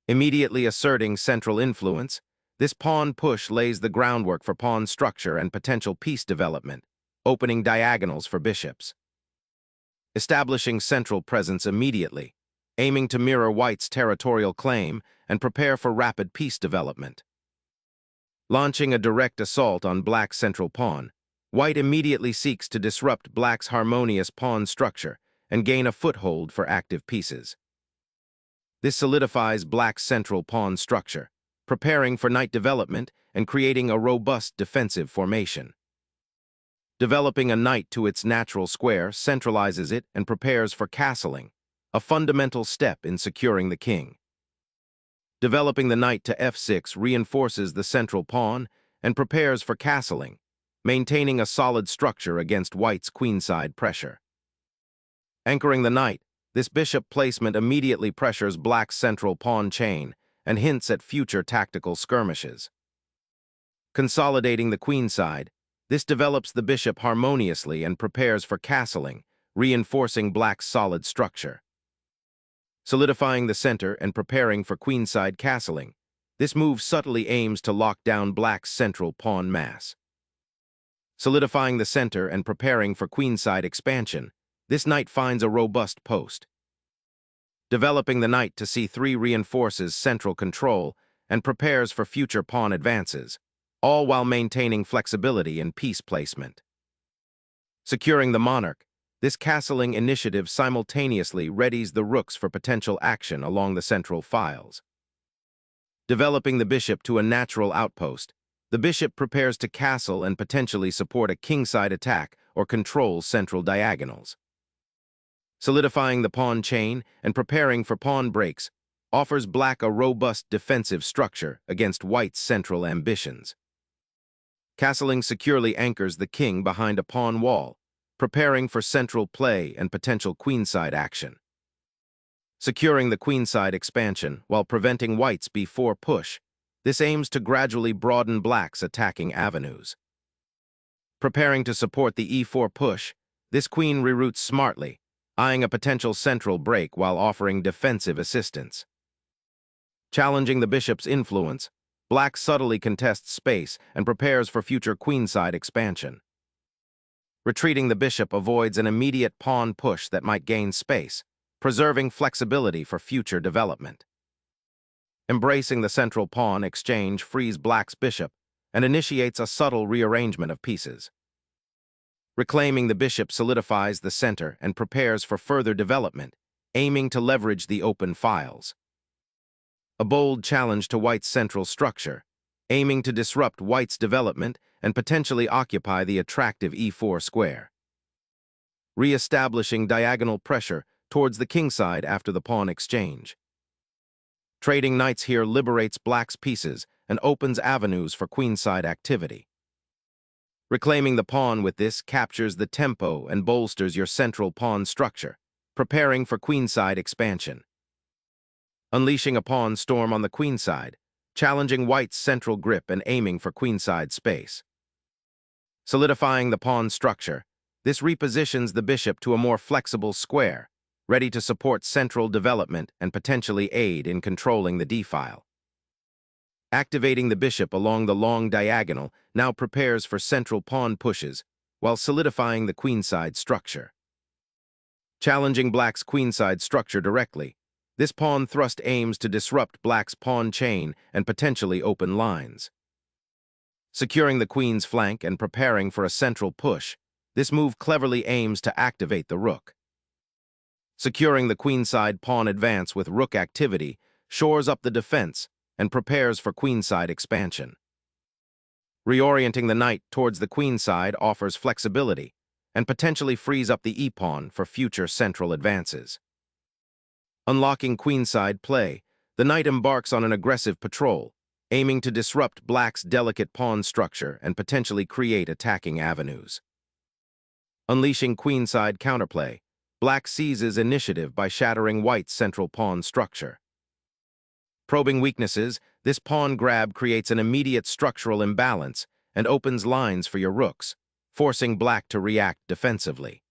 Immediately asserting central influence, this pawn push lays the groundwork for pawn structure and potential piece development, opening diagonals for bishops. Establishing central presence immediately, aiming to mirror White's territorial claim and prepare for rapid piece development. Launching a direct assault on Black's central pawn, White immediately seeks to disrupt Black's harmonious pawn structure and gain a foothold for active pieces. This solidifies Black's central pawn structure, preparing for knight development and creating a robust defensive formation. Developing a knight to its natural square centralizes it and prepares for castling, a fundamental step in securing the king. Developing the knight to f6 reinforces the central pawn and prepares for castling, maintaining a solid structure against White's queenside pressure. Anchoring the knight, this bishop placement immediately pressures Black's central pawn chain and hints at future tactical skirmishes. Consolidating the queenside, this develops the bishop harmoniously and prepares for castling, reinforcing Black's solid structure. Solidifying the center and preparing for queenside castling, this move subtly aims to lock down Black's central pawn mass. Solidifying the center and preparing for queenside expansion, this knight finds a robust post. Developing the knight to c3 reinforces central control and prepares for future pawn advances, all while maintaining flexibility in piece placement. Securing the monarch, this castling initiative simultaneously readies the rooks for potential action along the central files. Developing the bishop to a natural outpost, the bishop prepares to castle and potentially support a kingside attack or control central diagonals. Solidifying the pawn chain and preparing for pawn breaks offers Black a robust defensive structure against White's central ambitions. Castling securely anchors the king behind a pawn wall, preparing for central play and potential queenside action. Securing the queenside expansion while preventing White's b4 push, this aims to gradually broaden Black's attacking avenues. Preparing to support the e4 push, this queen reroutes smartly, eyeing a potential central break while offering defensive assistance. Challenging the bishop's influence, Black subtly contests space and prepares for future queenside expansion. Retreating the bishop avoids an immediate pawn push that might gain space, preserving flexibility for future development. Embracing the central pawn exchange frees Black's bishop and initiates a subtle rearrangement of pieces. Reclaiming the bishop solidifies the center and prepares for further development, aiming to leverage the open files. A bold challenge to White's central structure, aiming to disrupt White's development and potentially occupy the attractive e4 square. Re-establishing diagonal pressure towards the kingside after the pawn exchange. Trading knights here liberates Black's pieces and opens avenues for queenside activity. Reclaiming the pawn with this captures the tempo and bolsters your central pawn structure, preparing for queenside expansion. Unleashing a pawn storm on the queenside, challenging White's central grip and aiming for queenside space. Solidifying the pawn structure, this repositions the bishop to a more flexible square, ready to support central development and potentially aid in controlling the d-file. Activating the bishop along the long diagonal now prepares for central pawn pushes while solidifying the queenside structure. Challenging Black's queenside structure directly, this pawn thrust aims to disrupt Black's pawn chain and potentially open lines. Securing the queen's flank and preparing for a central push, this move cleverly aims to activate the rook. Securing the queenside pawn advance with rook activity shores up the defense and prepares for queenside expansion. Reorienting the knight towards the queenside offers flexibility and potentially frees up the e-pawn for future central advances. Unlocking queenside play, the knight embarks on an aggressive patrol, aiming to disrupt Black's delicate pawn structure and potentially create attacking avenues. Unleashing queenside counterplay, Black seizes initiative by shattering White's central pawn structure. Probing weaknesses, this pawn grab creates an immediate structural imbalance and opens lines for your rooks, forcing Black to react defensively.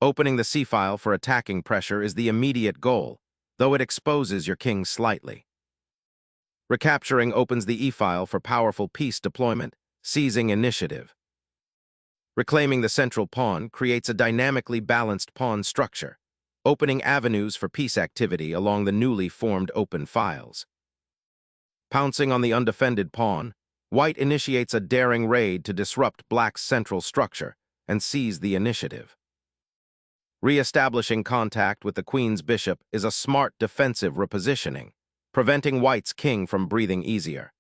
Opening the c-file for attacking pressure is the immediate goal, though it exposes your king slightly. Recapturing opens the e-file for powerful piece deployment, seizing initiative. Reclaiming the central pawn creates a dynamically balanced pawn structure, opening avenues for piece activity along the newly formed open files. Pouncing on the undefended pawn, white initiates a daring raid to disrupt black's central structure and seize the initiative. Re-establishing contact with the queen's bishop is a smart defensive repositioning, preventing white's king from breathing easier.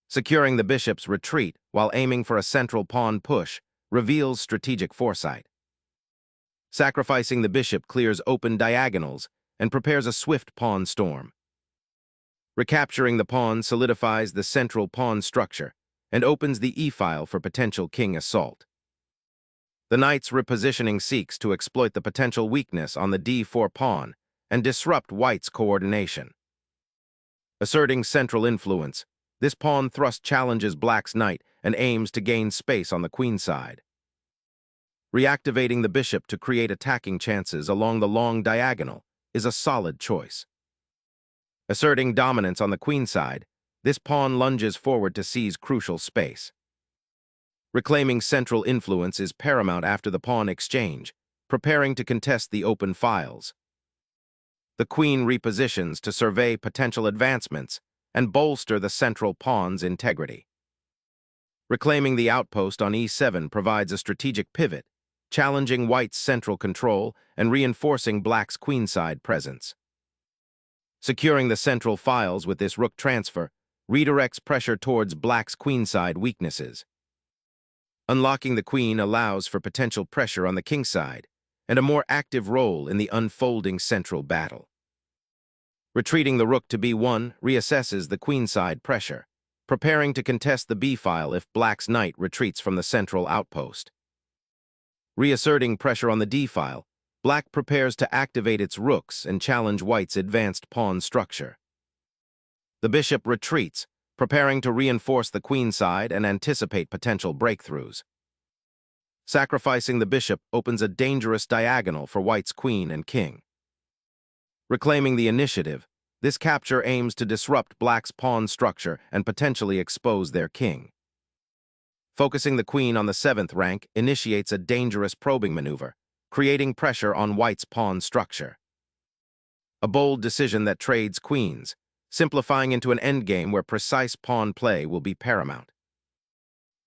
Securing the bishop's retreat while aiming for a central pawn push reveals strategic foresight. Sacrificing the bishop clears open diagonals and prepares a swift pawn storm. Recapturing the pawn solidifies the central pawn structure and opens the e-file for potential king assault. The knight's repositioning seeks to exploit the potential weakness on the d4 pawn and disrupt white's coordination. Asserting central influence, this pawn thrust challenges black's knight and aims to gain space on the queen side. Reactivating the bishop to create attacking chances along the long diagonal is a solid choice. Asserting dominance on the queen side, this pawn lunges forward to seize crucial space. Reclaiming central influence is paramount after the pawn exchange, preparing to contest the open files. The queen repositions to survey potential advancements and bolster the central pawn's integrity. Reclaiming the outpost on e7 provides a strategic pivot, challenging white's central control and reinforcing black's queenside presence. Securing the central files with this rook transfer redirects pressure towards black's queenside weaknesses. Unlocking the queen allows for potential pressure on the kingside and a more active role in the unfolding central battle. Retreating the rook to b1 reassesses the queenside pressure, preparing to contest the b-file if black's knight retreats from the central outpost. Reasserting pressure on the d-file, black prepares to activate its rooks and challenge white's advanced pawn structure. The bishop retreats, preparing to reinforce the queenside and anticipate potential breakthroughs. Sacrificing the bishop opens a dangerous diagonal for white's queen and king. Reclaiming the initiative, this capture aims to disrupt black's pawn structure and potentially expose their king. Focusing the queen on the 7th rank initiates a dangerous probing maneuver, creating pressure on white's pawn structure. A bold decision that trades queens, simplifying into an endgame where precise pawn play will be paramount.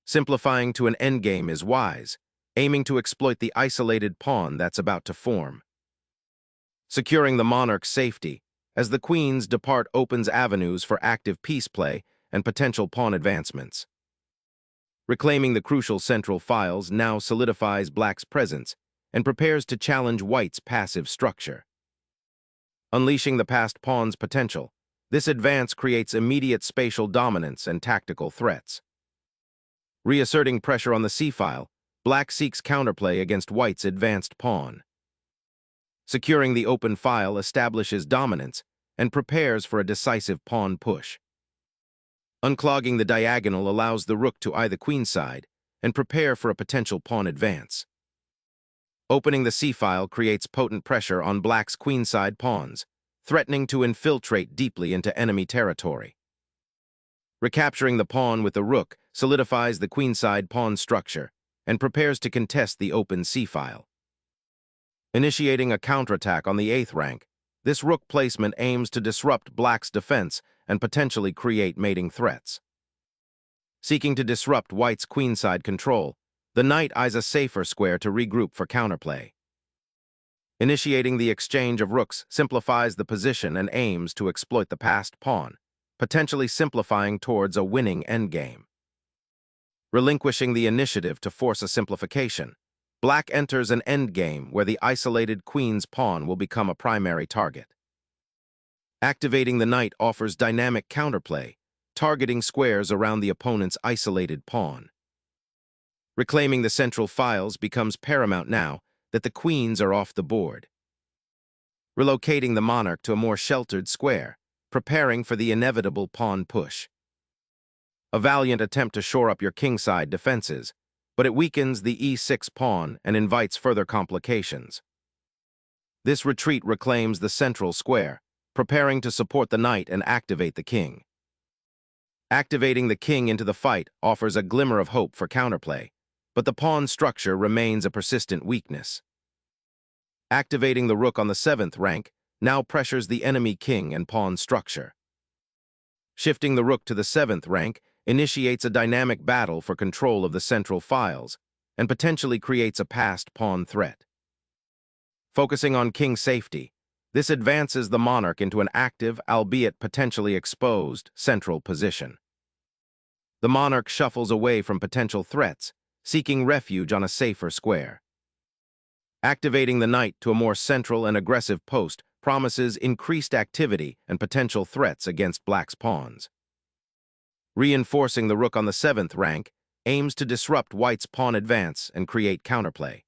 Simplifying to an endgame is wise, aiming to exploit the isolated pawn that's about to form. Securing the monarch's safety, as the queens depart opens avenues for active piece play and potential pawn advancements. Reclaiming the crucial central files now solidifies black's presence and prepares to challenge white's passive structure. Unleashing the passed pawn's potential, this advance creates immediate spatial dominance and tactical threats. Reasserting pressure on the c-file, black seeks counterplay against white's advanced pawn. Securing the open file establishes dominance and prepares for a decisive pawn push. Unclogging the diagonal allows the rook to eye the queenside and prepare for a potential pawn advance. Opening the c-file creates potent pressure on black's queenside pawns, threatening to infiltrate deeply into enemy territory. Recapturing the pawn with the rook solidifies the queenside pawn structure and prepares to contest the open c-file. Initiating a counterattack on the 8th rank, this rook placement aims to disrupt black's defense and potentially create mating threats. Seeking to disrupt white's queenside control, the knight eyes a safer square to regroup for counterplay. Initiating the exchange of rooks simplifies the position and aims to exploit the passed pawn, potentially simplifying towards a winning endgame. Relinquishing the initiative to force a simplification, black enters an endgame where the isolated queen's pawn will become a primary target. Activating the knight offers dynamic counterplay, targeting squares around the opponent's isolated pawn. Reclaiming the central files becomes paramount now that the queens are off the board. Relocating the monarch to a more sheltered square, preparing for the inevitable pawn push. A valiant attempt to shore up your kingside defenses, but it weakens the e6 pawn and invites further complications. This retreat reclaims the central square, preparing to support the knight and activate the king. Activating the king into the fight offers a glimmer of hope for counterplay, but the pawn structure remains a persistent weakness. Activating the rook on the 7th rank now pressures the enemy king and pawn structure. Shifting the rook to the 7th rank initiates a dynamic battle for control of the central files and potentially creates a passed pawn threat. Focusing on king safety, this advances the monarch into an active, albeit potentially exposed, central position. The monarch shuffles away from potential threats, seeking refuge on a safer square. Activating the knight to a more central and aggressive post promises increased activity and potential threats against black's pawns. Reinforcing the rook on the 7th rank aims to disrupt white's pawn advance and create counterplay.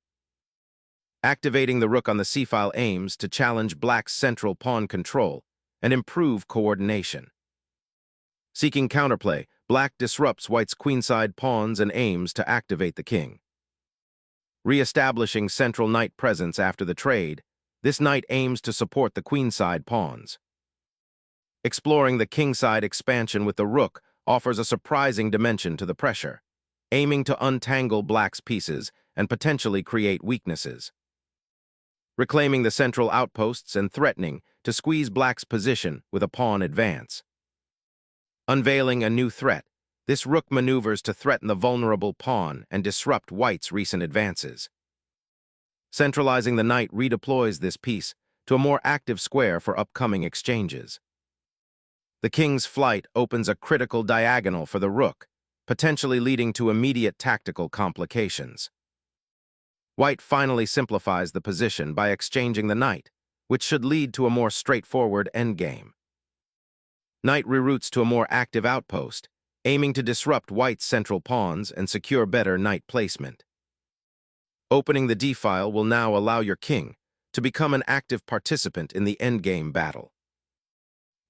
Activating the rook on the c-file aims to challenge black's central pawn control and improve coordination. Seeking counterplay, black disrupts white's queenside pawns and aims to activate the king. Re-establishing central knight presence after the trade, this knight aims to support the queenside pawns. Exploring the kingside expansion with the rook offers a surprising dimension to the pressure, aiming to untangle black's pieces and potentially create weaknesses. Reclaiming the central outposts and threatening to squeeze black's position with a pawn advance. Unveiling a new threat, this rook maneuvers to threaten the vulnerable pawn and disrupt white's recent advances. Centralizing the knight redeploys this piece to a more active square for upcoming exchanges. The king's flight opens a critical diagonal for the rook, potentially leading to immediate tactical complications. White finally simplifies the position by exchanging the knight, which should lead to a more straightforward endgame. Knight reroutes to a more active outpost, aiming to disrupt white's central pawns and secure better knight placement. Opening the d-file will now allow your king to become an active participant in the endgame battle.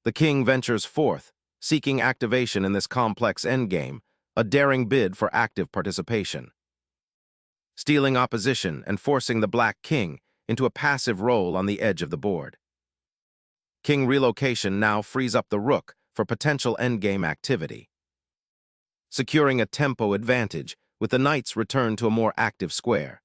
The king ventures forth, seeking activation in this complex endgame, a daring bid for active participation. Stealing opposition and forcing the black king into a passive role on the edge of the board. King relocation now frees up the rook for potential endgame activity. Securing a tempo advantage with the knight's return to a more active square.